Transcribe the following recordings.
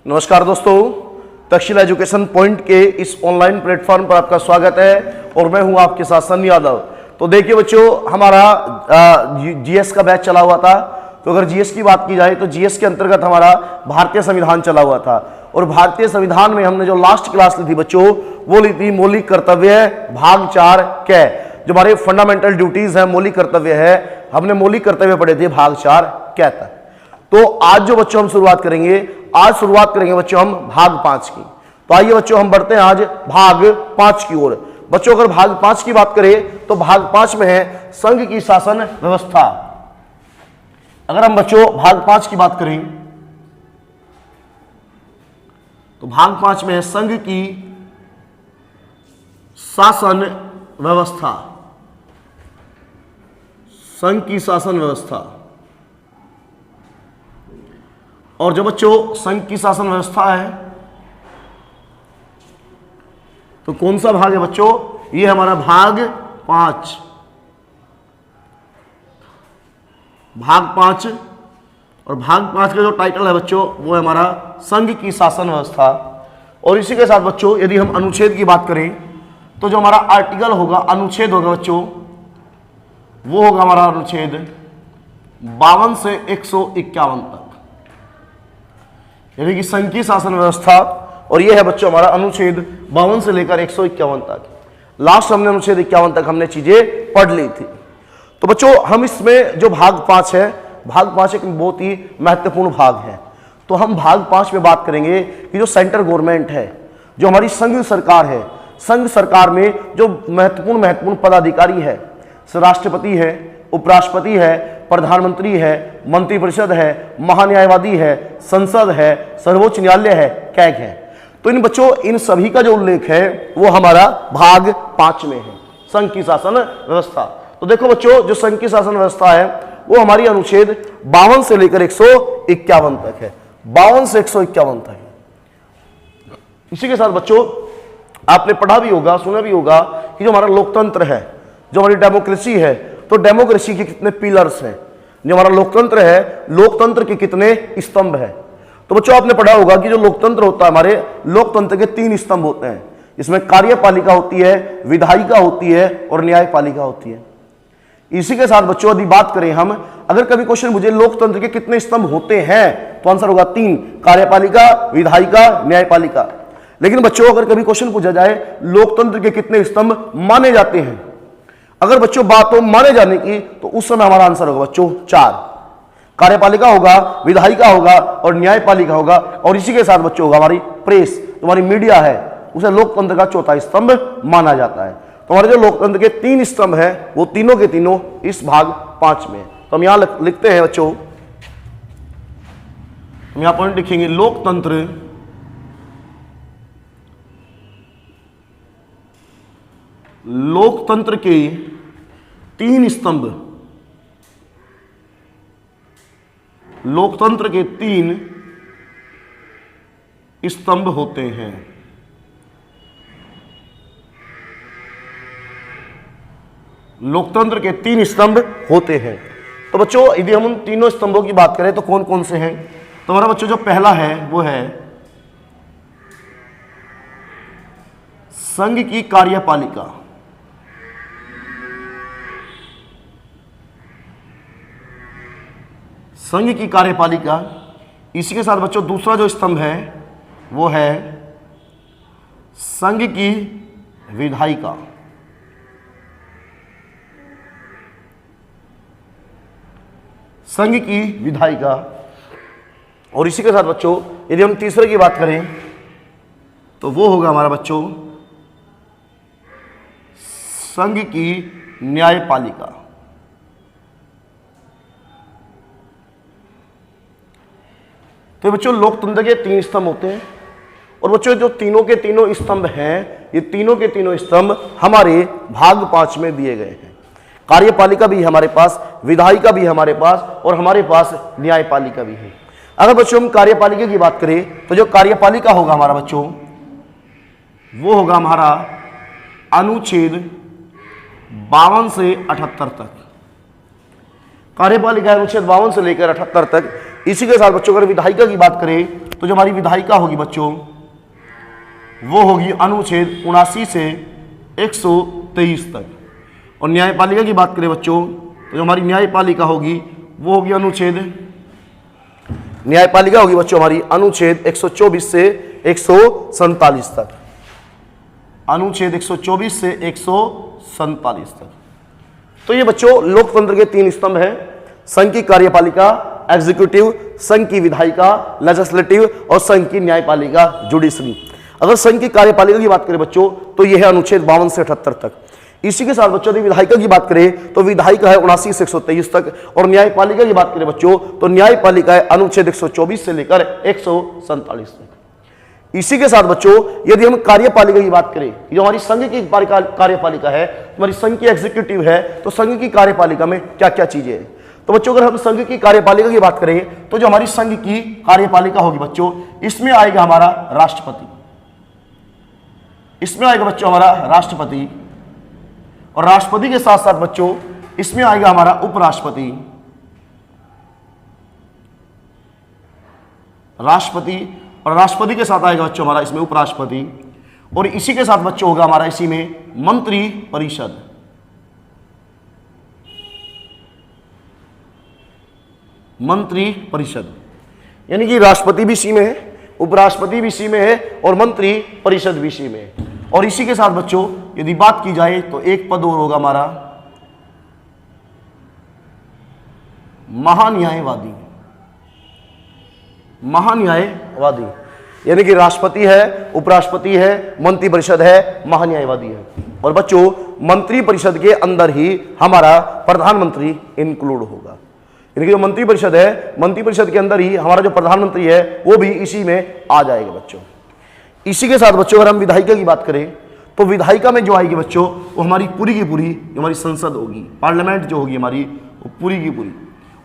नमस्कार दोस्तों, Takshashila education point के इस ऑनलाइन प्लेटफॉर्म पर आपका स्वागत है और मैं हूं आपके साथ सनी यादव। तो देखिए बच्चों, हमारा जीएस का बैच चला हुआ था। तो अगर जीएस की बात की जाए तो जीएस के अंतर्गत हमारा भारतीय संविधान चला हुआ था और भारतीय संविधान में हमने जो लास्ट क्लास ली थी बच्चों, वो ली थी मौलिक कर्तव्य भाग 4 कै। जो हमारे फंडामेंटल ड्यूटीज है, मौलिक कर्तव्य है, हमने मौलिक कर्तव्य पढ़े थे भाग 4 कै तक। तो आज जो बच्चों हम शुरुआत करेंगे, आज शुरुआत करेंगे बच्चों हम भाग 5 की। तो आइए बच्चों हम बढ़ते हैं आज भाग 5 की ओर। बच्चों अगर भाग 5 की बात करें तो भाग 5 में है संघ की शासन व्यवस्था। अगर हम बच्चों भाग 5 की बात करें तो भाग 5 में है संघ की शासन व्यवस्था। संघ की शासन व्यवस्था। और जो बच्चों संघ की शासन व्यवस्था है तो कौन सा भाग है बच्चों? ये हमारा भाग 5। भाग 5 और भाग 5 का जो टाइटल है बच्चों वो है हमारा संघ की शासन व्यवस्था। और इसी के साथ बच्चों यदि हम अनुच्छेद की बात करें तो जो हमारा आर्टिकल होगा, अनुच्छेद होगा बच्चों, वो होगा हमारा अनुच्छेद 52 से 151 तक, यानी कि संघ की शासन व्यवस्था। और ये है बच्चों हमारा अनुच्छेद 52 से लेकर 151 तक। लास्ट हमने अनुच्छेद 51 तक हमने चीजें पढ़ ली थी। तो बच्चों हम इसमें जो भाग 5 है, भाग 5 एक बहुत ही महत्वपूर्ण भाग है। तो हम भाग 5 में बात करेंगे कि जो सेंट्रल गवर्नमेंट है, जो हमारी संघ सरकार है, संघ सरकार में जो महत्वपूर्ण पदाधिकारी है, राष्ट्रपति है, उपराष्ट्रपति है, प्रधानमंत्री है, मंत्रिपरिषद है, महान्यायवादी है, संसद है, सर्वोच्च न्यायालय है, कैग है। तो इन बच्चों इन सभी का जो उल्लेख है वो हमारा भाग 5 में है, संघ की शासन व्यवस्था। तो देखो बच्चों, जो संघ की शासन व्यवस्था है वो हमारी अनुच्छेद 52 से लेकर 151 तक है। 52 से 151 तक है। इसी के साथ बच्चों आपने पढ़ा भी होगा, सुना भी होगा कि जो हमारा लोकतंत्र है, जो हमारी डेमोक्रेसी है, तो डेमोक्रेसी के कितने पिलर्स हैं। जो हमारा लोकतंत्र है, लोकतंत्र के कितने स्तंभ हैं। तो बच्चों आपने पढ़ा होगा कि जो लोकतंत्र होता है, हमारे लोकतंत्र के 3 स्तंभ होते हैं। इसमें कार्यपालिका होती है, विधायिका होती है और न्यायपालिका होती है। इसी के साथ बच्चों यदि बात करें हम, अगर कभी क्वेश्चन मुझे लोकतंत्र के कितने स्तंभ होते हैं तो आंसर होगा 3, कार्यपालिका, विधायिका, न्यायपालिका। लेकिन बच्चों अगर कभी क्वेश्चन पूछा जाए लोकतंत्र के कितने स्तंभ माने जाते हैं, अगर बच्चों बात हो माने जाने की, तो उस समय हमारा आंसर होगा बच्चों 4। कार्यपालिका होगा, विधायिका होगा और न्यायपालिका होगा। और इसी के साथ बच्चों होगा हमारी प्रेस, जो हमारी मीडिया है, उसे लोकतंत्र का चौथा स्तंभ माना जाता है। तो हमारे जो लोकतंत्र के 3 स्तंभ है वो तीनों के तीनों इस भाग 5 में है। तो हम यहां लिखते हैं बच्चों, हम यहां पॉइंट लिखेंगे, लोकतंत्र लोकतंत्र के 3 स्तंभ, लोकतंत्र के 3 स्तंभ होते हैं। लोकतंत्र के 3 स्तंभ होते हैं। तो बच्चों यदि हम उन तीनों स्तंभों की बात करें तो कौन कौन से हैं? तो हमारा बच्चों जो पहला है वो है संघ की कार्यपालिका। संघ की कार्यपालिका। इसी के साथ बच्चों दूसरा जो स्तंभ है वो है संघ की विधायिका। संघ की विधायिका। और इसी के साथ बच्चों यदि हम तीसरे की बात करें तो वो होगा हमारा बच्चों संघ की न्यायपालिका। तो बच्चों लोकतंत्र के 3 स्तंभ होते हैं। और बच्चों जो तीनों के तीनों स्तंभ हैं, ये तीनों के तीनों स्तंभ हमारे भाग 5 में दिए गए हैं। कार्यपालिका भी हमारे पास, विधायिका भी हमारे पास और हमारे पास न्यायपालिका भी है। अगर बच्चों हम कार्यपालिका की बात करें तो जो कार्यपालिका होगा हमारा बच्चों वो होगा हमारा अनुच्छेद 52 से 78 तक। कार्यपालिका अनुच्छेद 52 से लेकर 78 तक इसी के साथ बच्चों अगर विधायिका की बात करें तो जो हमारी विधायिका होगी बच्चों वो होगी अनुच्छेद 79 से 123 तक। और न्यायपालिका की बात करें बच्चों तो जो हमारी न्यायपालिका होगी वो होगी न्यायपालिका होगी बच्चों हमारी अनुच्छेद 124 से 147 तक। अनुच्छेद 124 से 147 तक। तो ये बच्चों लोकतंत्र के 3 स्तंभ हैं, संघ की कार्यपालिका, एग्जीक्यूटिव, संघ की विधायिका लेजिस्लेटिव और संघ की न्यायपालिका जुडिशरी। अगर संघ की कार्यपालिका की बात करें बच्चों तो यह है अनुच्छेद 52 से 78 तक। इसी के साथ बच्चों यदि विधायिका की बात करें तो विधायिका है 79 से 123 तक। और न्यायपालिका की बात करें बच्चों तो न्यायपालिका है अनुच्छेद 124 से लेकर 147 तक। इसी के साथ बच्चों यदि हम कार्यपालिका की बात करें, जो हमारी संघ की कार्यपालिका है, हमारी संघ की एग्जीक्यूटिव है, तो संघ की कार्यपालिका में क्या क्या चीजें हैं। तो बच्चों अगर हम संघ की कार्यपालिका की बात करें तो जो हमारी संघ की कार्यपालिका होगी बच्चों इसमें आएगा हमारा राष्ट्रपति, इसमें आएगा बच्चों हमारा राष्ट्रपति। और राष्ट्रपति के साथ साथ बच्चों इसमें आएगा हमारा उपराष्ट्रपति, राष्ट्रपति और राष्ट्रपति के साथ आएगा बच्चों हमारा इसमें उपराष्ट्रपति। और इसी के साथ बच्चों होगा हमारा इसी में मंत्री परिषद, मंत्री परिषद, यानी कि राष्ट्रपति भी इसी में है, उपराष्ट्रपति भी इसी में है और मंत्री परिषद भी इसी में है। और इसी के साथ बच्चों यदि बात की जाए तो एक पद और होगा हमारा महान्यायवादी, महान्यायवादी, यानी कि राष्ट्रपति है, उपराष्ट्रपति है, मंत्री परिषद है, महान्यायवादी है। और बच्चों मंत्री परिषद के अंदर ही हमारा प्रधानमंत्री इंक्लूड होगा, यानी कि जो मंत्री परिषद है, मंत्री परिषद के अंदर ही हमारा जो प्रधानमंत्री है वो भी इसी में आ जाएगा बच्चों। इसी के साथ बच्चों अगर हम विधायिका की बात करें तो विधायिका में जो आएगी बच्चों वो हमारी पूरी की पूरी हमारी संसद होगी, पार्लियामेंट जो होगी हमारी वो पूरी की पूरी,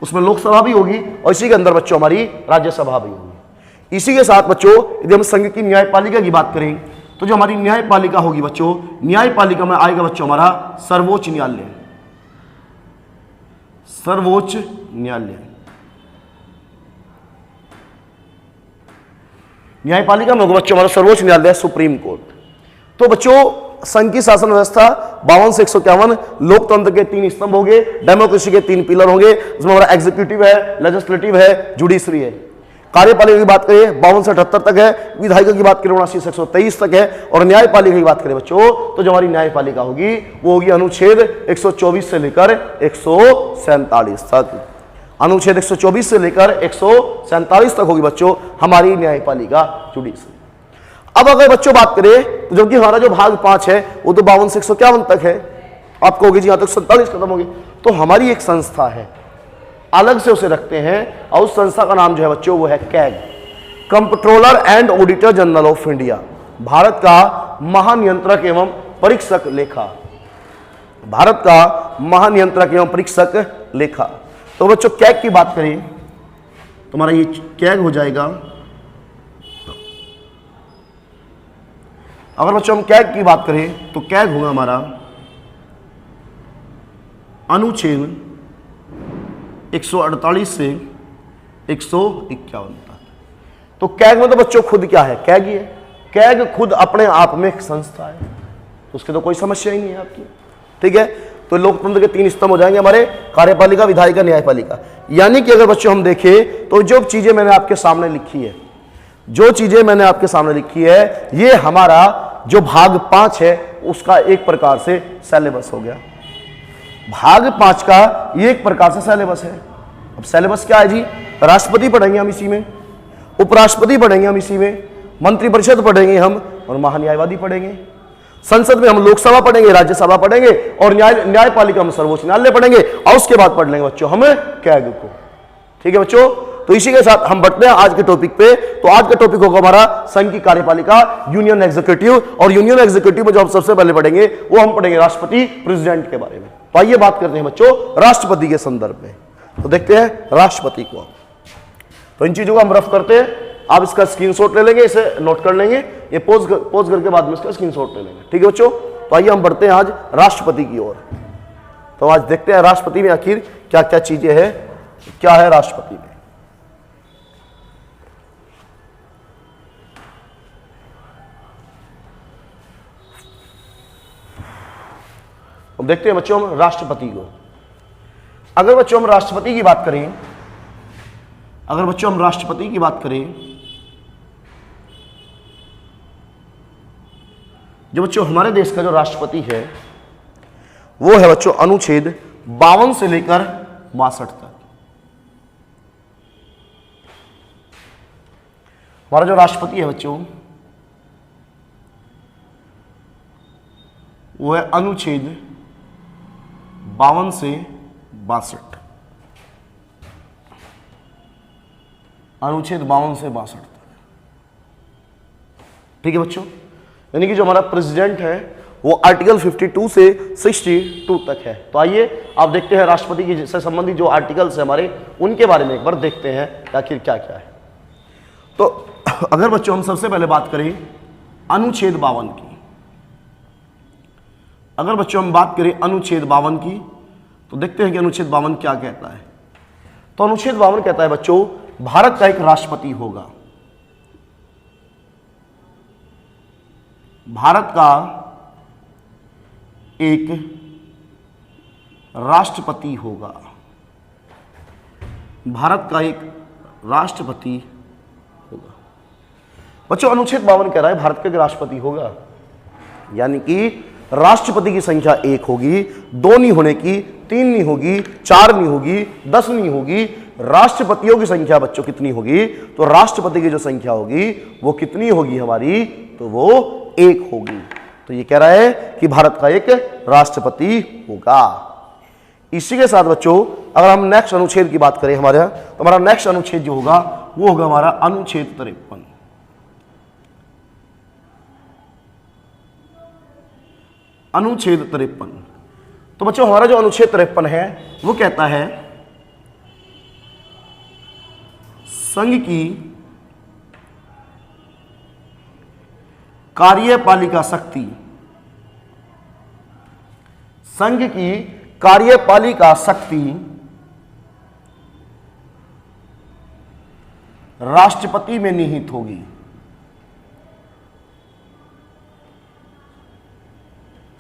उसमें लोकसभा भी होगी और इसी के अंदर बच्चों हमारी राज्यसभा भी होगी। इसी के साथ बच्चों यदि हम संघ की न्यायपालिका की बात करें तो जो हमारी न्यायपालिका होगी बच्चों, न्यायपालिका में आएगा बच्चों हमारा सर्वोच्च न्यायालय, सर्वोच्च न्यायालय। न्यायपालिका में होगा बच्चों हमारा सर्वोच्च न्यायालय, सुप्रीम कोर्ट। तो बच्चों संघ की शासन व्यवस्था 52 से 151, लोकतंत्र के 3 स्तंभ होंगे, डेमोक्रेसी के 3 पिलर होंगे, जिसमें हमारा एग्जीक्यूटिव है, लेजिस्लेटिव है, जुडिशरी है। कार्यपालिका की बात करें 52 से 78 तक है, विधायिका की बात करें 79 से 123 तक है। और न्यायपालिका की बात करें बच्चों तो जो हमारी न्यायपालिका होगी वो होगी अनुच्छेद 124 से लेकर 147 तक। अनुच्छेद 124 से लेकर 147 तक होगी बच्चों हमारी न्यायपालिका जुडिशरी। अब अगर बच्चों बात करें तो जबकि हमारा जो भाग 5 है वो तो 52 से 151 तक है, आप कहोगे जी यहां तक 47 खत्म हो गई। तो हमारी एक संस्था है, अलग से उसे रखते हैं और उस संस्था का नाम जो है बच्चों वो है CAG, controller and auditor general of India, Bharat का महानियंत्रक एवं परीक्षक लेखा, भारत का महानियंत्रक एवं परीक्षक लेखा। तो बच्चों कैग की बात करें तो हमारा ये कैग हो जाएगा। अगर बच्चों हम कैग की बात करें तो कैग होगा हमारा अनुच्छेद 148 से 151 तक। तो कैग में तो बच्चों खुद क्या है, कैग ही है। कैग खुद अपने आप में एक संस्था है, उसके तो कोई समस्या ही नहीं है आपकी, ठीक है। तो लोकतंत्र के 3 स्तंभ हो जाएंगे हमारे, कार्यपालिका, विधायिका, न्यायपालिका। यानी कि अगर बच्चों हम देखें तो जो चीजें मैंने आपके सामने लिखी है, जो चीजें मैंने आपके सामने लिखी है, ये हमारा जो भाग 5 है उसका एक प्रकार से सिलेबस हो गया। भाग 5 का ये एक प्रकार से सिलेबस है। अब सिलेबस क्या है जी, राष्ट्रपति पढ़ेंगे हम इसी में, उपराष्ट्रपति पढ़ेंगे हम इसी में, मंत्री परिषद पढ़ेंगे हम और महान्यायवादी पढ़ेंगे। संसद में हम लोकसभा पढ़ेंगे, राज्यसभा पढ़ेंगे और न्यायपालिका में सर्वोच्च न्यायालय पढ़ेंगे और उसके बाद पढ़ लेंगे बच्चों हम कैग को, ठीक है बच्चों। तो इसी के साथ हम बढ़ते हैं आज के टॉपिक पे। तो आज का टॉपिक होगा हमारा संघ की कार्यपालिका, यूनियन एग्जीक्यूटिव। और यूनियन एग्जीक्यूटिव में जो हम सबसे पहले पढ़ेंगे वो हम पढ़ेंगे राष्ट्रपति, प्रेसिडेंट के बारे में। तो आइए बात करते हैं बच्चों राष्ट्रपति के संदर्भ में। तो देखते हैं राष्ट्रपति को। तो इन चीजों को हम रफ करते हैं, आप इसका स्क्रीनशॉट ले लेंगे, इसे नोट कर लेंगे, ये पोज करके बाद में इसका स्क्रीनशॉट ले लेंगे, ठीक है बच्चों। तो आइए हम बढ़ते हैं आज राष्ट्रपति की ओर। तो आज देखते हैं राष्ट्रपति में आखिर क्या क्या चीजें हैं, क्या है राष्ट्रपति में। अब देखते हैं बच्चों हम राष्ट्रपति को। अगर बच्चों हम राष्ट्रपति की बात करें, अगर बच्चों हम राष्ट्रपति की बात करें, जो बच्चों हमारे देश का जो राष्ट्रपति है वो है बच्चों अनुच्छेद 52 से लेकर 62 तक। हमारा जो राष्ट्रपति है बच्चों वो है अनुच्छेद 52 से 62, अनुच्छेद 52 से 62 तक। ठीक है बच्चों, यानी कि जो हमारा प्रेसिडेंट है वो आर्टिकल 52 से 62 तक है। तो आइए आप देखते हैं राष्ट्रपति की से संबंधित जो आर्टिकल्स है हमारे, उनके बारे में एक बार देखते हैं आखिर क्या क्या है। तो अगर बच्चों हम सबसे पहले बात करें अनुच्छेद 52 की, अगर बच्चों हम बात करें अनुच्छेद 52 की, तो देखते हैं कि अनुच्छेद 52 क्या कहता है। तो अनुच्छेद 52 कहता है बच्चों भारत का एक राष्ट्रपति होगा, भारत का एक राष्ट्रपति होगा, भारत का एक राष्ट्रपति होगा। बच्चों अनुच्छेद 52 कह रहा है भारत का एक राष्ट्रपति होगा, यानी कि राष्ट्रपति की संख्या 1 होगी, 2 नहीं होने की, 3 नहीं होगी, 4 नहीं होगी, 10 नहीं होगी। राष्ट्रपतियों की संख्या बच्चों कितनी होगी? तो राष्ट्रपति की जो संख्या होगी वो कितनी होगी हमारी? तो वो 1 होगी। तो ये कह रहा है कि भारत का एक राष्ट्रपति होगा। इसी के साथ बच्चों अगर हम नेक्स्ट अनुच्छेद की बात करें हमारे यहाँ, तो हमारा नेक्स्ट अनुच्छेद जो होगा वो होगा हमारा अनुच्छेद 53। अनुच्छेद 53। तो बच्चों हमारा जो अनुच्छेद 53 है वो कहता है संघ की कार्यपालिका शक्ति, संघ की कार्यपालिका शक्ति राष्ट्रपति में निहित होगी,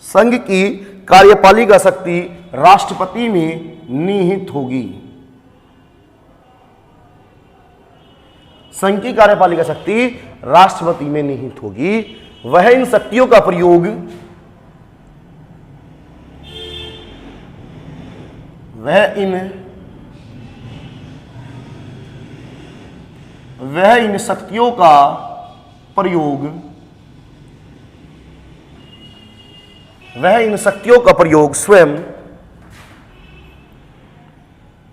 संघ की कार्यपालिका शक्ति राष्ट्रपति में निहित होगी। संघ की कार्यपालिका शक्ति राष्ट्रपति में निहित होगी। वह इन शक्तियों का प्रयोग वह इन शक्तियों का प्रयोग वह इन शक्तियों का प्रयोग स्वयं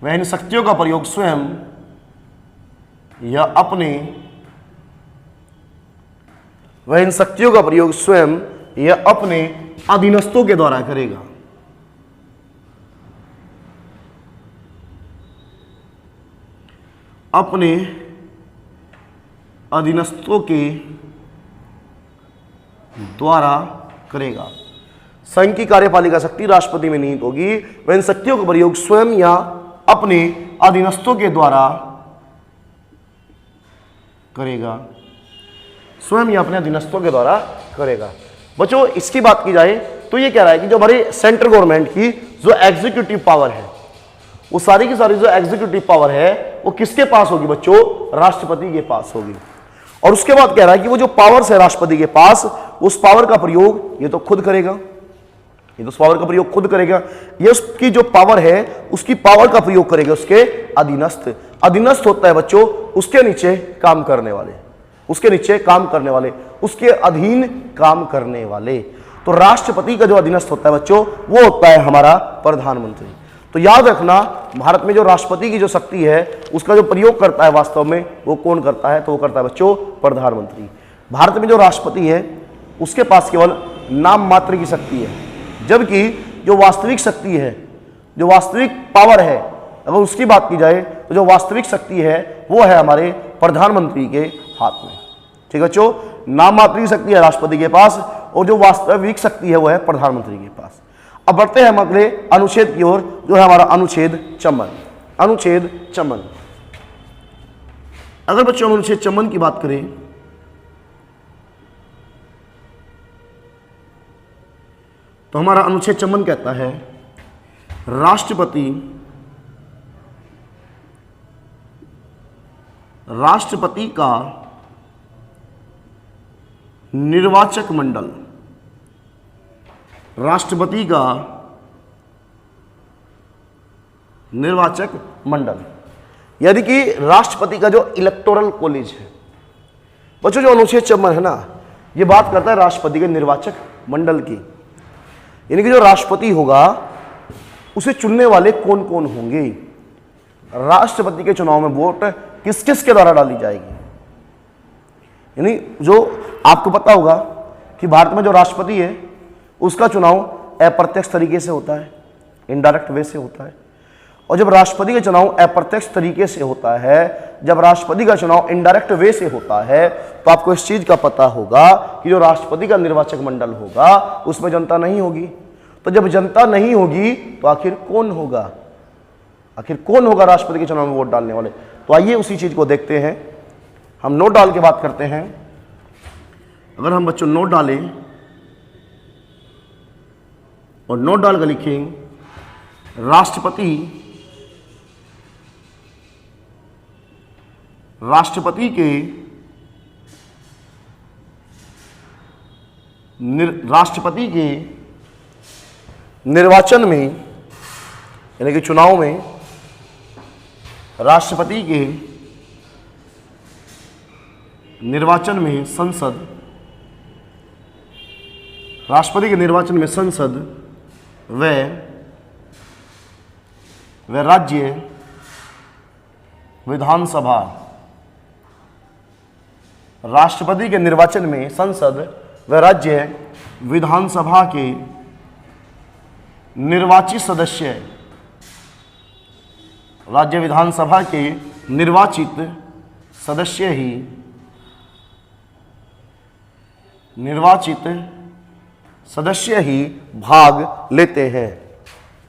वह इन शक्तियों का प्रयोग स्वयं या अपने वह इन शक्तियों का प्रयोग स्वयं या अपने अधीनस्थों के द्वारा करेगा। अपने अधीनस्थों के द्वारा करेगा। संघ की कार्यपालिका शक्ति राष्ट्रपति में निहित होगी। वह इन शक्तियों का प्रयोग स्वयं या अपने अधीनस्थों के द्वारा करेगा, स्वयं या अपने अधीनस्थों के द्वारा करेगा। बच्चों इसकी बात की जाए तो ये कह रहा है कि जो हमारी सेंट्रल गवर्नमेंट की जो एग्जीक्यूटिव पावर है, वो सारी की सारी जो एग्जीक्यूटिव पावर है वो किसके पास होगी बच्चों? राष्ट्रपति के पास होगी। और उसके बाद कह रहा है कि वो जो पावर्स है राष्ट्रपति के पास, उस पावर का प्रयोग ये तो खुद करेगा, ये तो उस पावर का प्रयोग खुद करेगा। ये उसकी जो पावर है उसकी पावर का प्रयोग करेगा उसके अधीनस्थ। अधीनस्थ होता है बच्चों उसके नीचे काम करने वाले, उसके नीचे काम करने वाले, उसके अधीन काम करने वाले। तो राष्ट्रपति का जो अधीनस्थ होता है बच्चों वो होता है हमारा प्रधानमंत्री। तो याद रखना भारत में जो राष्ट्रपति की जो शक्ति है उसका जो प्रयोग करता है वास्तव में वो कौन करता है? तो वो करता है बच्चों प्रधानमंत्री। भारत में जो राष्ट्रपति है उसके पास केवल नाम मात्र की शक्ति है, जबकि जो वास्तविक शक्ति है, जो वास्तविक पावर है, अगर उसकी बात की जाए तो जो वास्तविक शक्ति है वो है हमारे प्रधानमंत्री के हाथ में। ठीक है बच्चों, नाम मात्र की शक्ति है राष्ट्रपति के पास और जो वास्तविक शक्ति है वो है प्रधानमंत्री के पास। अब बढ़ते हैं हम अगले अनुच्छेद की ओर, जो है हमारा अनुच्छेद 54। अनुच्छेद 54। अगर बच्चों हम अनुच्छेद 54 की बात करें तो हमारा अनुच्छेद 54 कहता है राष्ट्रपति का निर्वाचक मंडल, राष्ट्रपति का निर्वाचक मंडल, यानी कि राष्ट्रपति का जो इलेक्टोरल कॉलेज है। बच्चों जो अनुच्छेद 54 है ना, ये बात करता है राष्ट्रपति के निर्वाचक मंडल की, यानी कि जो राष्ट्रपति होगा उसे चुनने वाले कौन कौन होंगे, राष्ट्रपति के चुनाव में वोट किस किस के द्वारा डाली जाएगी। यानी जो आपको पता होगा कि भारत में जो राष्ट्रपति है उसका चुनाव अप्रत्यक्ष तरीके से होता है, इनडायरेक्ट वे से होता है। और जब राष्ट्रपति का चुनाव अप्रत्यक्ष तरीके से होता है, जब राष्ट्रपति का चुनाव इनडायरेक्ट वे से होता है, तो आपको इस चीज का पता होगा कि जो राष्ट्रपति का निर्वाचक मंडल होगा उसमें जनता नहीं होगी। तो जब जनता नहीं होगी तो आखिर कौन होगा, आखिर कौन होगा राष्ट्रपति के चुनाव में वोट डालने वाले। तो आइए उसी चीज को देखते हैं। हम नोट डाल के बात करते हैं। अगर हम बच्चों नोट डालें और नोट डाल कर लिखें राष्ट्रपति के निर्वाचन में, यानी कि चुनाव में राष्ट्रपति के निर्वाचन में संसद, राष्ट्रपति के निर्वाचन में संसद व राज्य विधानसभा, राष्ट्रपति के निर्वाचन में संसद व राज्य विधानसभा के निर्वाचित सदस्य, राज्य विधानसभा के निर्वाचित सदस्य ही भाग लेते हैं,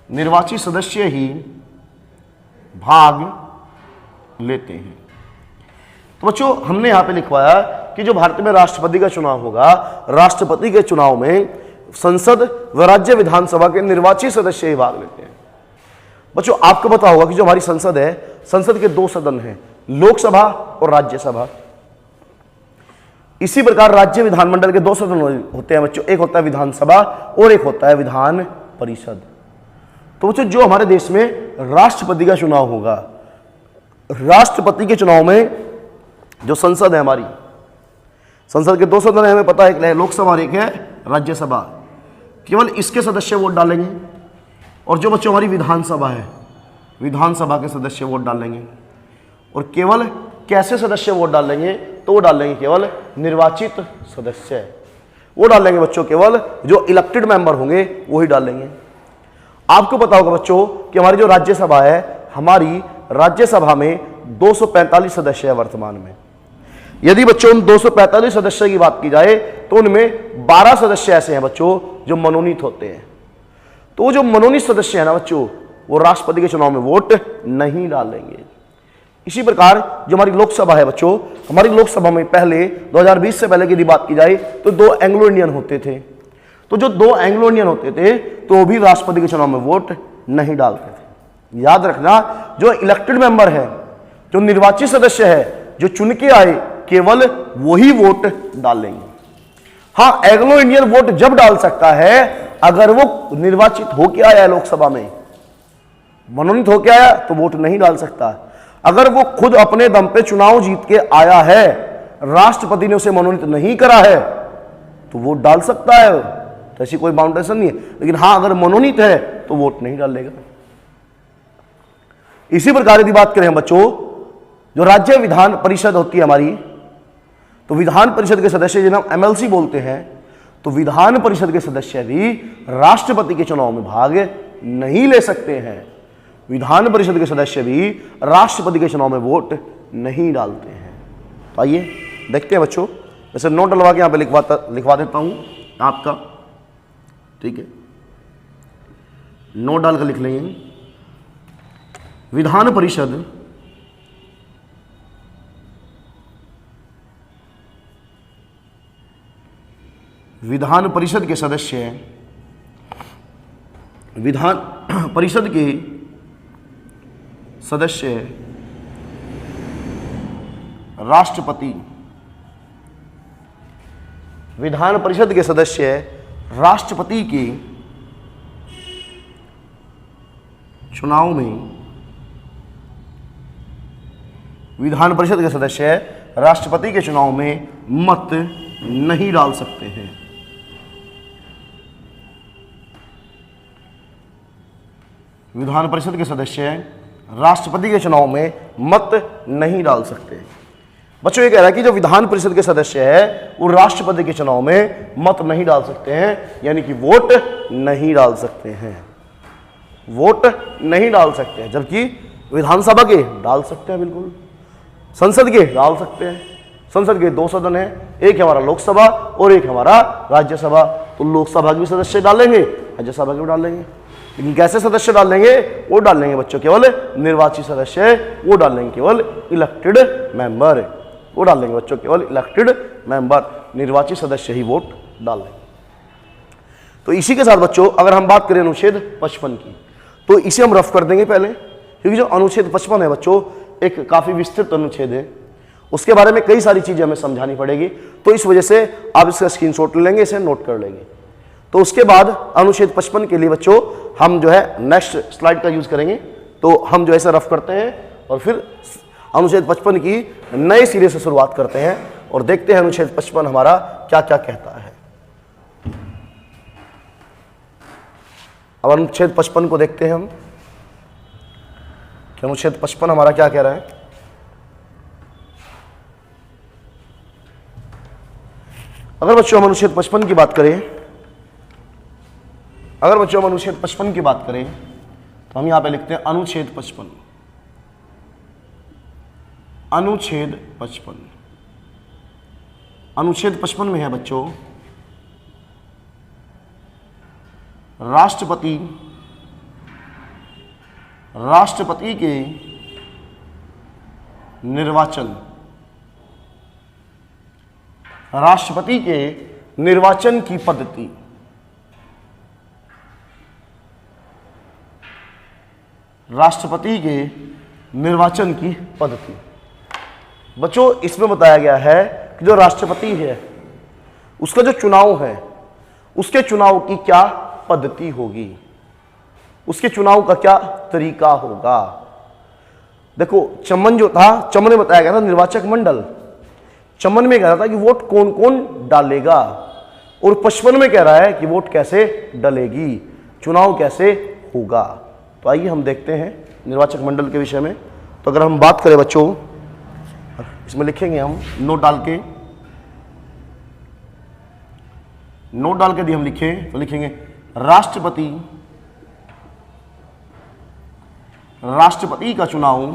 निर्वाचित सदस्य ही भाग लेते हैं। तो बच्चों हमने यहां पे लिखवाया कि जो भारत में राष्ट्रपति का चुनाव होगा, राष्ट्रपति के चुनाव में संसद व राज्य विधानसभा के निर्वाचित सदस्य ही भाग लेते हैं। बच्चों आपको पता होगा कि जो हमारी संसद है, संसद के दो सदन हैं, लोकसभा और राज्यसभा। इसी प्रकार राज्य विधानमंडल के दो सदन होते हैं बच्चों, एक होता है विधानसभा और एक होता है विधान परिषद। तो बच्चों जो हमारे देश में राष्ट्रपति का चुनाव होगा, राष्ट्रपति के चुनाव में जो संसद है हमारी, संसद के दो सदन है, हमें पता है, एक है लोकसभा और एक है राज्यसभा। केवल इसके सदस्य वोट डालेंगे। और जो बच्चों हमारी विधानसभा है, विधानसभा के सदस्य वोट डालेंगे। और केवल कैसे सदस्य वोट डालेंगे, तो वो डालेंगे केवल निर्वाचित सदस्य, वो डालेंगे बच्चों, केवल जो इलेक्टेड मेंबर होंगे वो ही डालेंगे। आपको पता होगा बच्चों कि हमारी जो राज्यसभा है, हमारी राज्यसभा में 245 सदस्य है वर्तमान में। यदि बच्चों उन 245 सदस्य की बात की जाए तो उनमें 12 सदस्य ऐसे हैं बच्चों जो मनोनीत होते हैं। तो जो मनोनीत सदस्य है ना बच्चों, वो राष्ट्रपति के चुनाव में वोट नहीं डालेंगे। इसी प्रकार जो हमारी लोकसभा है बच्चों, हमारी लोकसभा में पहले 2020 से पहले की यदि बात की जाए तो 2 एंग्लो इंडियन होते थे। तो जो 2 एंग्लो इंडियन होते थे तो वो भी राष्ट्रपति के चुनाव में वोट नहीं डालते थे। याद रखना, जो इलेक्टेड मेंबर है, जो निर्वाचित सदस्य है, जो चुन के आए, केवल वही वोट डालेंगे। हाँ, एंग्लो इंडियन वोट जब डाल सकता है अगर वो निर्वाचित होके आया है लोकसभा में, मनोनीत होके आया तो वोट नहीं डाल सकता। अगर वो खुद अपने दम पे चुनाव जीत के आया है, राष्ट्रपति ने उसे मनोनीत नहीं करा है, तो वोट डाल सकता है, तो ऐसी कोई बाउंडेशन नहीं है। लेकिन हाँ, अगर मनोनीत है तो वोट नहीं डालेगा। इसी प्रकार यदि बात करें बच्चों, जो राज्य विधान परिषद होती है हमारी, तो विधान परिषद के सदस्य जिन्हें हम एमएलसी बोलते हैं, तो विधान परिषद के सदस्य भी राष्ट्रपति के चुनाव में भाग नहीं ले सकते हैं। विधान परिषद के सदस्य भी राष्ट्रपति के चुनाव में वोट नहीं डालते हैं। तो आइए देखते हैं बच्चों, वैसे नोट डलवा के यहां पे लिखवा देता हूं आपका, ठीक है, नोट डालकर लिख लेंगे। विधान परिषद विधान परिषद के सदस्य विधान परिषद के सदस्य राष्ट्रपति, विधान परिषद के सदस्य राष्ट्रपति के चुनाव में, विधान परिषद के सदस्य राष्ट्रपति के चुनाव में मत नहीं डाल सकते हैं। विधान परिषद के सदस्य राष्ट्रपति के चुनाव में मत नहीं डाल सकते। बच्चों ये कह रहा है कि जो विधान परिषद के सदस्य है वो राष्ट्रपति के चुनाव में मत नहीं डाल सकते हैं, यानी कि वोट नहीं डाल सकते हैं, वोट नहीं डाल सकते हैं। जबकि विधानसभा के डाल सकते हैं, बिल्कुल। संसद के डाल सकते हैं। संसद के 2 सदन है, एक हमारा लोकसभा और एक हमारा राज्यसभा। तो लोकसभा के भी सदस्य डालेंगे, राज्यसभा के भी डालेंगे, लेकिन कैसे सदस्य डालेंगे? वो डालेंगे बच्चों केवल निर्वाचित सदस्य, वो डालेंगे केवल इलेक्टेड मेंबर, वो डालेंगे बच्चों केवल इलेक्टेड मेंबर, निर्वाचित सदस्य ही वोट डालेंगे। तो इसी के साथ बच्चों अगर हम बात करें अनुच्छेद 55 की, तो इसे हम रफ कर देंगे पहले, क्योंकि जो अनुच्छेद 55 है बच्चों एक काफी विस्तृत अनुच्छेद है, उसके बारे में कई सारी चीजें हमें समझानी पड़ेगी। तो इस वजह से आप इसका स्क्रीनशॉट ले लेंगे, इसे नोट कर लेंगे। तो उसके बाद अनुच्छेद 55 के लिए बच्चों हम जो है नेक्स्ट स्लाइड का यूज करेंगे। तो हम जो ऐसा रफ करते हैं और फिर अनुच्छेद 55 की नए सिरे से शुरुआत करते हैं और देखते हैं अनुच्छेद 55 हमारा क्या क्या कहता है। अब अनुच्छेद 55 को देखते हैं हम कि अनुच्छेद 55 हमारा क्या कह रहा है। अगर बच्चों हम अनुच्छेद 55 की बात करें, अगर बच्चों हम अनुच्छेद 55 की बात करें तो हम यहां पे लिखते हैं अनुच्छेद 55, अनुच्छेद 55। अनुच्छेद 55 में है बच्चों राष्ट्रपति, राष्ट्रपति के निर्वाचन, राष्ट्रपति के निर्वाचन की पद्धति, राष्ट्रपति के निर्वाचन की पद्धति। बच्चों इसमें बताया गया है कि जो राष्ट्रपति है उसका जो चुनाव है, उसके चुनाव की क्या पद्धति होगी, उसके चुनाव का क्या तरीका होगा। देखो चमन जो था, चमन में बताया गया था निर्वाचक मंडल, चमन में कह रहा था कि वोट कौन कौन डालेगा, और 55 में कह रहा है कि वोट कैसे डलेगी, चुनाव कैसे होगा। तो आइए हम देखते हैं निर्वाचक मंडल के विषय में। तो अगर हम बात करें बच्चों, इसमें लिखेंगे हम नोट डाल के, नोट डाल के यदि हम लिखें तो लिखेंगे राष्ट्रपति, राष्ट्रपति का चुनाव,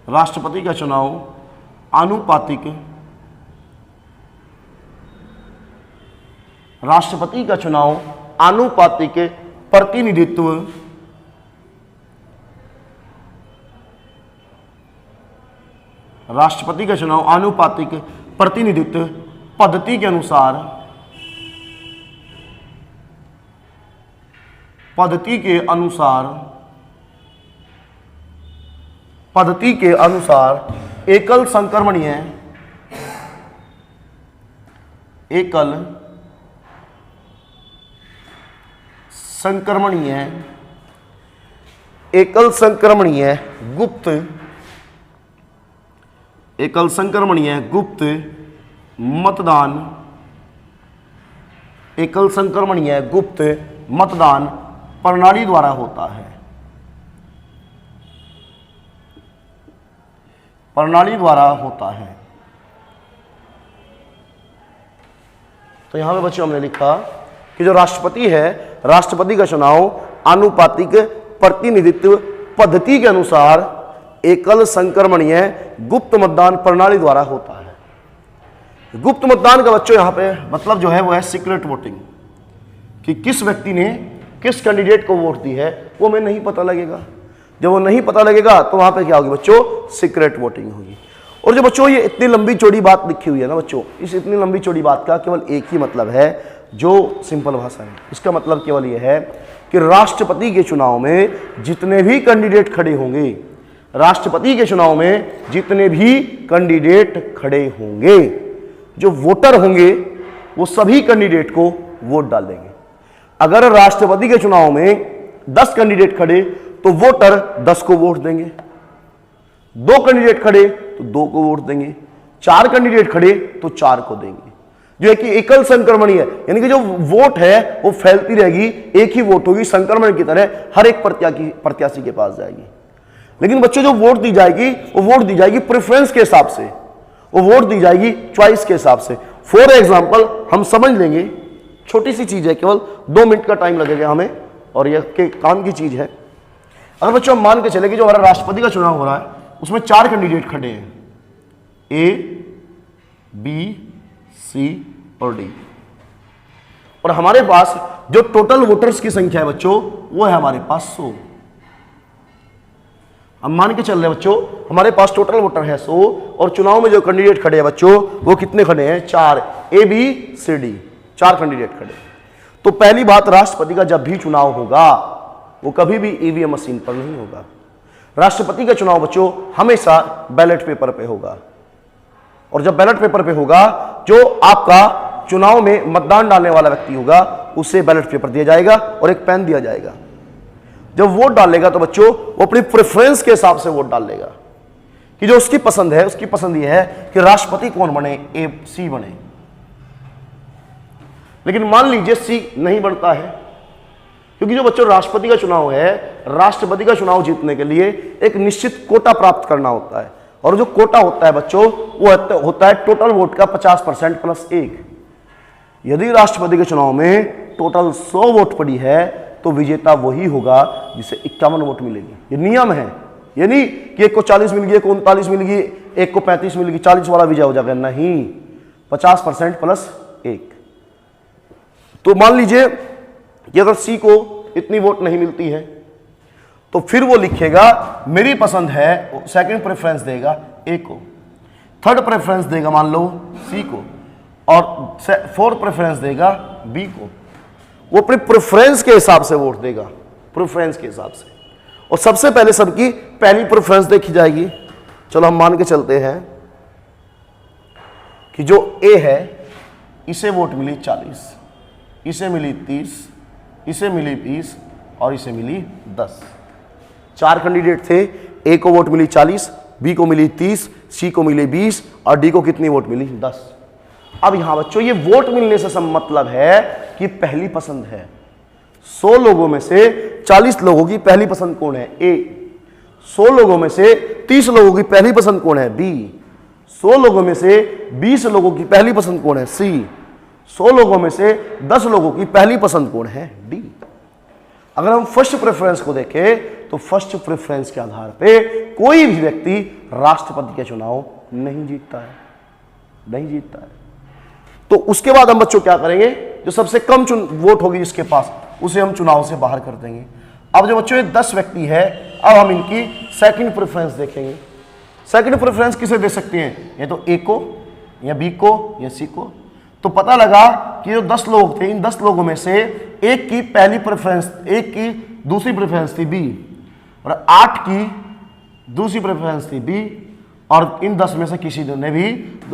राष्ट्रपति का चुनाव आनुपातिक, राष्ट्रपति का चुनाव आनुपातिक प्रतिनिधित्व, राष्ट्रपति का चुनाव आनुपातिक प्रतिनिधित्व पद्धति के अनुसार, पद्धति के अनुसार, पद्धति के अनुसार एकल संक्रमणीय, एकल संक्रमणीय, एकल संक्रमणीय गुप्त, एकल संक्रमणीय गुप्त मतदान, एकल संक्रमणीय गुप्त मतदान प्रणाली द्वारा होता है, प्रणाली द्वारा होता है। तो यहां पे बच्चों हमने लिखा कि जो राष्ट्रपति है, राष्ट्रपति का चुनाव आनुपातिक प्रतिनिधित्व पद्धति के अनुसार एकल संक्रमणीय गुप्त मतदान प्रणाली द्वारा होता है। गुप्त मतदान का बच्चों यहां पे मतलब जो है वो है सीक्रेट वोटिंग, कि किस व्यक्ति ने किस कैंडिडेट को वोट दी है वो हमें नहीं पता लगेगा। जब वो नहीं पता लगेगा तो वहां पे क्या होगी बच्चों, सीक्रेट वोटिंग होगी। और जो बच्चों ये इतनी लंबी चौड़ी बात लिखी हुई है ना बच्चों, इस इतनी लंबी चौड़ी बात का केवल एक ही मतलब है, जो सिंपल भाषा है। इसका मतलब केवल यह है कि राष्ट्रपति के चुनाव में जितने भी कैंडिडेट खड़े होंगे, राष्ट्रपति के चुनाव में जितने भी कैंडिडेट खड़े होंगे, जो वोटर होंगे वो सभी कैंडिडेट को वोट डाल देंगे। अगर राष्ट्रपति के चुनाव में 10 कैंडिडेट खड़े तो वोटर 10 को वोट देंगे, 2 कैंडिडेट खड़े तो 2 को वोट देंगे, 4 कैंडिडेट खड़े तो 4 को देंगे, जो है कि एकल संक्रमणी है, यानी कि जो वोट है वो फैलती रहेगी, एक ही वोट होगी, संक्रमण की तरह हर एक प्रत्याशी के पास जाएगी। लेकिन बच्चों जो वोट दी जाएगी वो वोट दी जाएगी प्रेफरेंस के हिसाब से, वो वोट दी जाएगी चॉइस के हिसाब से। फॉर एग्जाम्पल हम समझ लेंगे, छोटी सी चीज है, केवल 2 मिनट का टाइम लगेगा हमें और यह के काम की चीज है। अगर बच्चों हम मान के चले कि जो हमारा राष्ट्रपति का चुनाव हो रहा है उसमें 4 कैंडिडेट खड़े हैं, ए, बी, सी और डी, और हमारे पास जो टोटल वोटर्स की संख्या है बच्चों वो है हमारे पास 100। हम मान के चल रहे हैं बच्चों हमारे पास टोटल वोटर है 100 और चुनाव में जो कैंडिडेट खड़े हैं बच्चों वो कितने खड़े हैं? 4, ए, बी, सी, डी, 4 कैंडिडेट खड़े। तो पहली बात, राष्ट्रपति का जब भी चुनाव होगा वो कभी भी ईवीएम मशीन पर नहीं होगा। राष्ट्रपति का चुनाव बच्चों हमेशा बैलेट पेपर पे होगा, और जब बैलेट पेपर पे होगा जो आपका चुनाव में मतदान डालने वाला व्यक्ति होगा उसे बैलेट पेपर दिया जाएगा और एक पेन दिया जाएगा। जब वोट डालेगा तो बच्चों वो अपनी प्रेफरेंस के हिसाब से वोट डाल लेगा कि जो उसकी पसंद है, उसकी पसंद ये है कि राष्ट्रपति कौन बने, ए, सी बने। लेकिन मान लीजिए सी नहीं बनता है, क्योंकि जो बच्चों राष्ट्रपति का चुनाव है, राष्ट्रपति का चुनाव जीतने के लिए एक निश्चित कोटा प्राप्त करना होता है, और जो कोटा होता है बच्चों वो होता है टोटल वोट का 50% प्लस 1। यदि राष्ट्रपति के चुनाव में टोटल 100 वोट पड़ी है तो विजेता वही होगा जिसे 51 वोट मिलेगी। ये नियम है, ये नहीं कि एक को 40 मिल गई, एक को 39 मिल गई, एक को 35 मिल गई, 40 वाला विजय हो जाएगा, नहीं, 50% प्लस 1। तो मान लीजिए कि अगर सी को इतनी वोट नहीं मिलती है तो फिर वो लिखेगा मेरी पसंद है, सेकंड प्रेफरेंस देगा ए को, थर्ड प्रेफरेंस देगा मान लो सी को, और फोर्थ प्रेफरेंस देगा बी को। वो अपने प्रेफरेंस के हिसाब से वोट देगा, प्रेफरेंस के हिसाब से, और सबसे पहले सबकी पहली प्रेफरेंस देखी जाएगी। चलो हम मान के चलते हैं कि जो ए है इसे वोट मिली 40, इसे मिली 30, इसे मिली 20 और इसे मिली 10। 4 कैंडिडेट थे, ए को वोट मिली 40, बी को मिली 30, सी को मिली 20 और डी को कितनी वोट मिली? 10। अब यहां बच्चों ये वोट मिलने से मतलब है कि पहली पसंद है। 100 लोगों में से 40 लोगों की पहली पसंद कौन है? ए। 100 लोगों में से 30 लोगों की पहली पसंद कौन है? बी। 100 लोगों में से 20 लोगों की पहली पसंद कौन है? सी। 100 लोगों में से 10 लोगों की पहली पसंद कौन है? डी। अगर हम फर्स्ट प्रेफरेंस को देखें तो फर्स्ट प्रेफरेंस के आधार पे कोई भी व्यक्ति राष्ट्रपति का चुनाव नहीं जीतता है, नहीं जीतता है। तो उसके बाद हम बच्चों क्या करेंगे? जो सबसे कम वोट होगी जिसके पास, उसे हम चुनाव से बाहर कर देंगे। अब जो बच्चों ये 10 व्यक्ति है, अब हम इनकी सेकंड प्रेफरेंस देखेंगे। सेकंड प्रेफरेंस किसे दे सकते हैं? या तो ए को, या बी को, या सी को। तो पता लगा कि जो 10 लोग थे, इन 10 लोगों में से एक की पहली प्रेफरेंस, एक की दूसरी प्रेफरेंस थी बी, और 8 की दूसरी प्रेफरेंस थी बी, और इन 10 में से किसी ने भी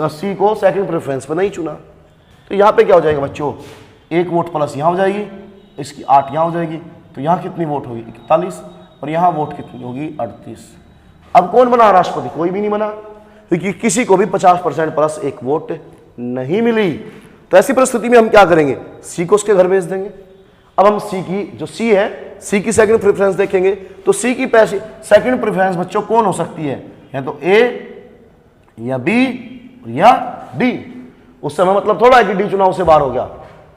सी को सेकंड प्रेफरेंस पर नहीं चुना। तो यहाँ पे क्या हो जाएगा बच्चों? 1 वोट प्लस यहाँ हो जाएगी, इसकी 8 यहाँ हो जाएगी, तो यहाँ कितनी वोट होगी? 41, और यहाँ वोट कितनी होगी? 38। अब कौन बना राष्ट्रपति? कोई भी नहीं बना, क्योंकि किसी को भी 50% प्लस 1 वोट नहीं मिली। तो ऐसी परिस्थिति में हम क्या करेंगे? सी को उसके घर भेज देंगे। अब हम सी की, जो सी है, सी की सेकंड प्रेफरेंस देखेंगे। तो सी की सेकंड प्रेफरेंस बच्चों कौन हो सकती है? या तो ए, या बी, या डी। उस समय मतलब थोड़ा है कि डी चुनाव से बाहर हो गया।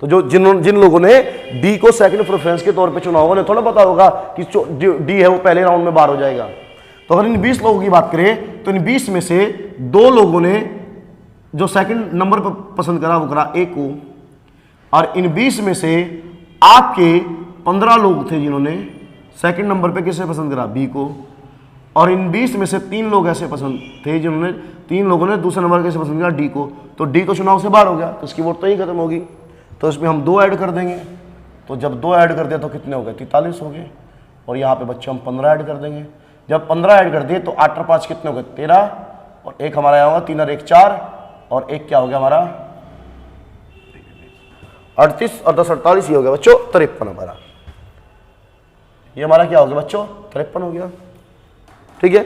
तो जो जिन लोगों ने डी को सेकंड प्रेफरेंस के तौर पे चुना होगा, उन्हें थोड़ा पता होगा कि डी है वो पहले राउंड में बाहर हो जाएगा। तो अगर इन 20 लोगों की बात करें तो इन 20 में से 2 लोगों ने जो सेकंड नंबर पर पसंद करा वो करा ए को, और इन 20 में से आपके 15 लोग थे जिन्होंने सेकंड नंबर पे किसे पसंद करा? बी को, और इन 20 में से 3 लोग ऐसे पसंद थे जिन्होंने, 3 लोगों ने दूसरे नंबर कैसे पसंद करा? डी को। तो डी को चुनाव से बाहर हो गया, तो उसकी वोट तो ही खत्म होगी। तो इसमें हम 2 ऐड कर देंगे। तो जब 2 ऐड कर दिया तो कितने हो गए, 43 हो गए। और यहाँ पे बच्चों हम 15 ऐड कर देंगे। जब 15 ऐड कर दिए तो 8 और 5 कितने हो गए, 13, और एक हमारा यहाँ होगा 3 और 1 4, और एक क्या हो गया हमारा 38, और 10 48, ये हो गया बच्चों 53 हमारा। ये हमारा क्या हो गया बच्चों, 53 हो गया। ठीक है,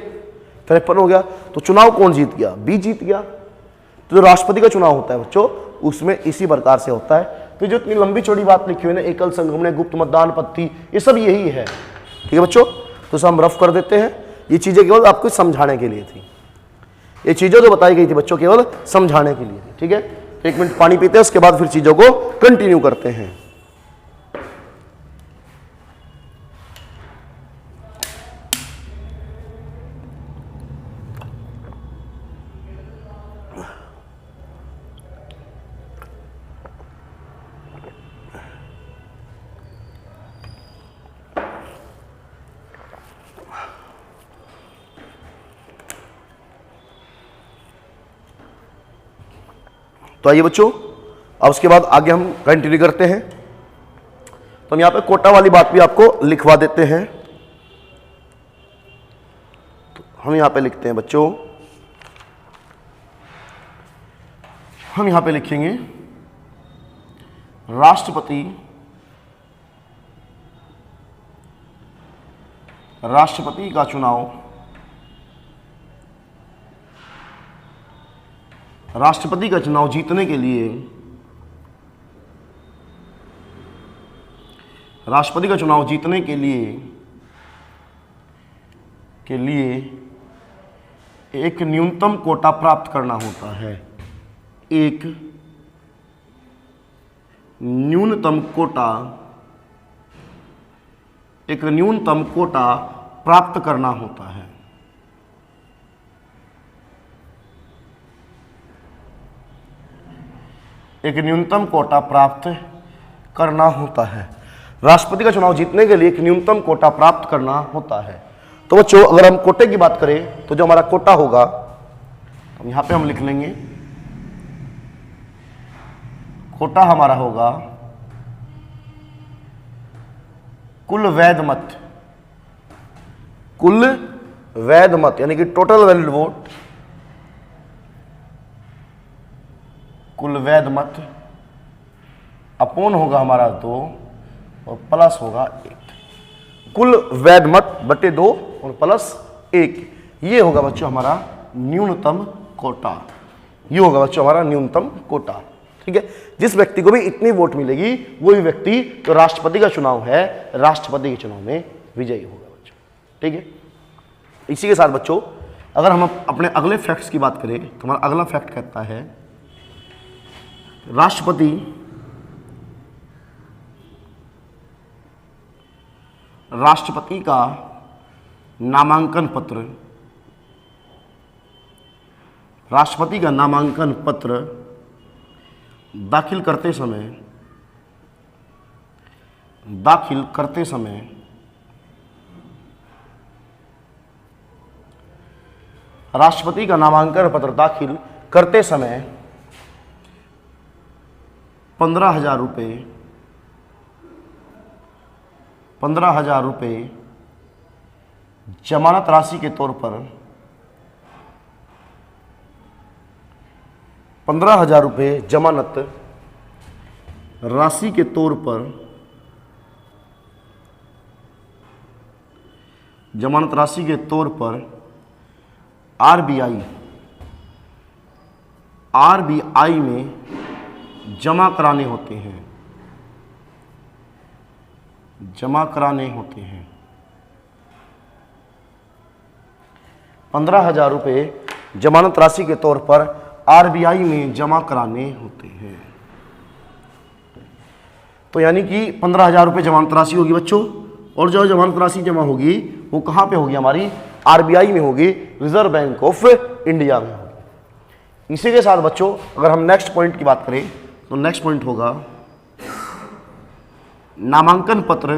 53 हो गया। तो चुनाव कौन जीत गया, बी जीत गया। तो जो राष्ट्रपति का चुनाव होता है बच्चों, उसमें इसी प्रकार से होता है। तो जो इतनी लंबी चौड़ी बात लिखी हुई है ना, एकल संगमने, गुप्त मतदान पद्धति, ये सब यही है। ठीक है बच्चों, तो इसे हम रफ कर देते हैं। ये चीजें केवल आपको समझाने के लिए थी, ये चीजें जो बताई गई थी बच्चों केवल समझाने के लिए थी। ठीक है, तो 1 मिनट पानी पीते हैं, उसके बाद फिर चीजों को कंटिन्यू करते हैं। तो आइए बच्चों, अब उसके बाद आगे हम कंटिन्यू करते हैं। तो हम यहां पे कोटा वाली बात भी आपको लिखवा देते हैं। तो हम यहां पे लिखते हैं बच्चों, हम यहां पे लिखेंगे राष्ट्रपति का चुनाव, राष्ट्रपति का चुनाव जीतने के लिए, राष्ट्रपति का चुनाव जीतने के लिए एक न्यूनतम कोटा प्राप्त करना होता है। एक न्यूनतम कोटा प्राप्त करना होता है। एक न्यूनतम कोटा प्राप्त करना होता है। राष्ट्रपति का चुनाव जीतने के लिए एक न्यूनतम कोटा प्राप्त करना होता है। तो बच्चों, अगर हम कोटे की बात करें तो जो हमारा कोटा होगा, तो यहां पे हम लिख लेंगे, कोटा हमारा होगा कुल वैध मत, यानी कि टोटल वैलिड वोट, कुल वैध मत अपोन होगा हमारा 2 और प्लस होगा 1। कुल वैध मत बटे 2 और प्लस 1, ये होगा बच्चों हमारा न्यूनतम कोटा। ये होगा बच्चों हमारा न्यूनतम कोटा। ठीक है, जिस व्यक्ति को भी इतनी वोट मिलेगी, वही व्यक्ति जो राष्ट्रपति का चुनाव है, राष्ट्रपति के चुनाव में विजयी होगा बच्चों। ठीक है, इसी के साथ बच्चों, अगर हम अपने अगले फैक्ट्स की बात करें तो हमारा अगला फैक्ट कहता है, राष्ट्रपति का नामांकन पत्र दाखिल करते समय राष्ट्रपति का नामांकन पत्र दाखिल करते समय 15,000 रुपये जमानत राशि के तौर पर 15,000 रुपये जमानत राशि के तौर पर आरबीआई में जमा कराने होते हैं। 15,000 रुपये जमानत राशि के तौर पर आरबीआई में जमा कराने होते हैं। तो यानी कि 15,000 रुपये जमानत राशि होगी बच्चों, और जो जमानत राशि जमा होगी वो कहाँ पे होगी, हमारी आरबीआई में होगी, रिजर्व बैंक ऑफ इंडिया में होगी। इसी के साथ बच्चों, अगर हम नेक्स्ट पॉइंट की बात करें तो नेक्स्ट पॉइंट होगा नामांकन पत्र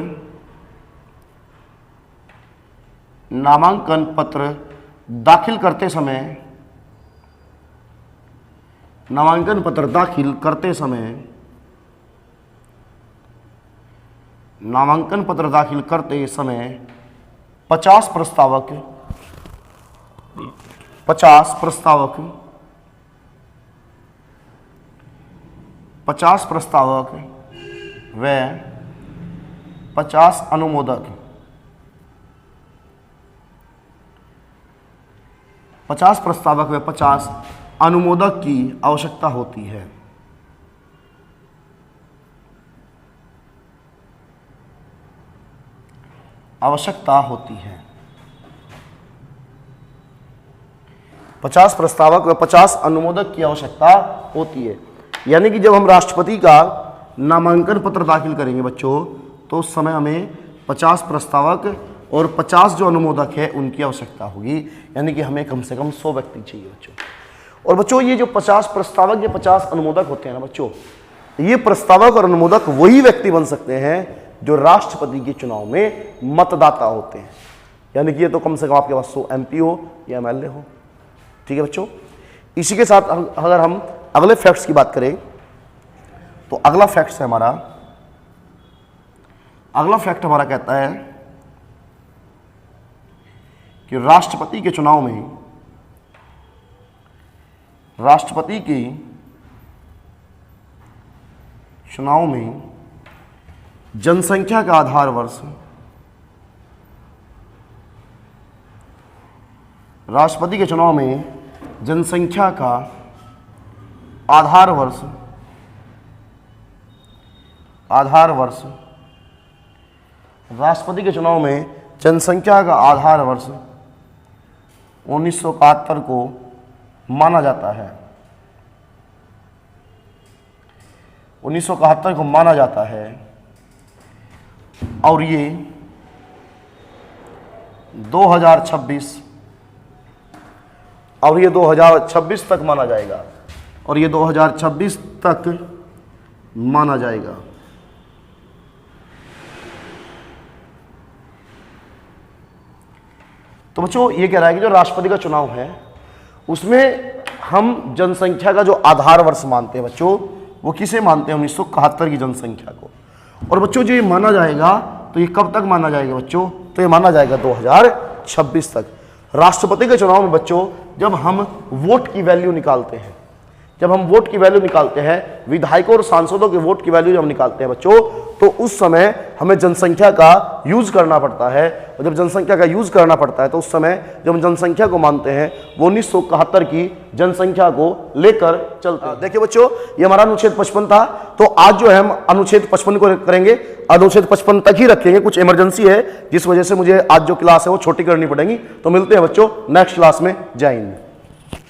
दाखिल करते समय नामांकन पत्र दाखिल करते समय 50 प्रस्तावक व 50 अनुमोदक 50 प्रस्तावक व 50 अनुमोदक की आवश्यकता होती है। आवश्यकता होती है। 50 प्रस्तावक व 50 अनुमोदक की आवश्यकता होती है। यानी कि जब हम राष्ट्रपति का नामांकन पत्र दाखिल करेंगे बच्चों, तो उस समय हमें 50 प्रस्तावक और 50 जो अनुमोदक है उनकी आवश्यकता होगी। यानी कि हमें कम से कम 100 व्यक्ति चाहिए बच्चों। और बच्चों ये जो 50 प्रस्तावक या 50 अनुमोदक होते हैं ना बच्चों, ये प्रस्तावक और अनुमोदक वही व्यक्ति बन सकते हैं जो राष्ट्रपति के चुनाव में मतदाता होते हैं। यानी कि ये तो कम से कम आपके पास 100 MP हो या MLA हो। ठीक है बच्चों, इसी के साथ अगर हम अगले फैक्ट्स की बात करें तो अगला फैक्ट हमारा कहता है कि राष्ट्रपति के चुनाव में जनसंख्या का आधार वर्ष राष्ट्रपति के चुनाव में जनसंख्या का आधार वर्ष राष्ट्रपति के चुनाव में जनसंख्या का आधार वर्ष 1971 को माना जाता है। 1971 को माना जाता है और ये 2026 तक माना जाएगा। और ये 2026 तक माना जाएगा। तो बच्चों ये कह रहा है कि जो राष्ट्रपति का चुनाव है उसमें हम जनसंख्या का जो आधार वर्ष मानते हैं बच्चों, वो किसे मानते हैं? 1971 की जनसंख्या को। और बच्चों जो ये माना जाएगा तो ये कब तक माना जाएगा बच्चों? तो ये माना जाएगा 2026 तक। राष्ट्रपति के चुनाव में बच्चों जब हम वोट की वैल्यू निकालते हैं, विधायकों और सांसदों के वोट की वैल्यू जब हम निकालते हैं बच्चों, तो उस समय हमें जनसंख्या का यूज करना पड़ता है। और जब जनसंख्या का यूज करना पड़ता है तो उस समय जब हम जनसंख्या को मानते हैं वो 1971 की जनसंख्या को लेकर चलते हैं। देखिए बच्चों, ये हमारा अनुच्छेद 55 था। तो आज जो है हम अनुच्छेद 55 को करेंगे, अनुच्छेद 55 तक ही रखेंगे। कुछ इमरजेंसी है जिस वजह से मुझे आज जो क्लास है वो छोटी करनी पड़ेगी। तो मिलते हैं बच्चों नेक्स्ट क्लास में। जय हिंद।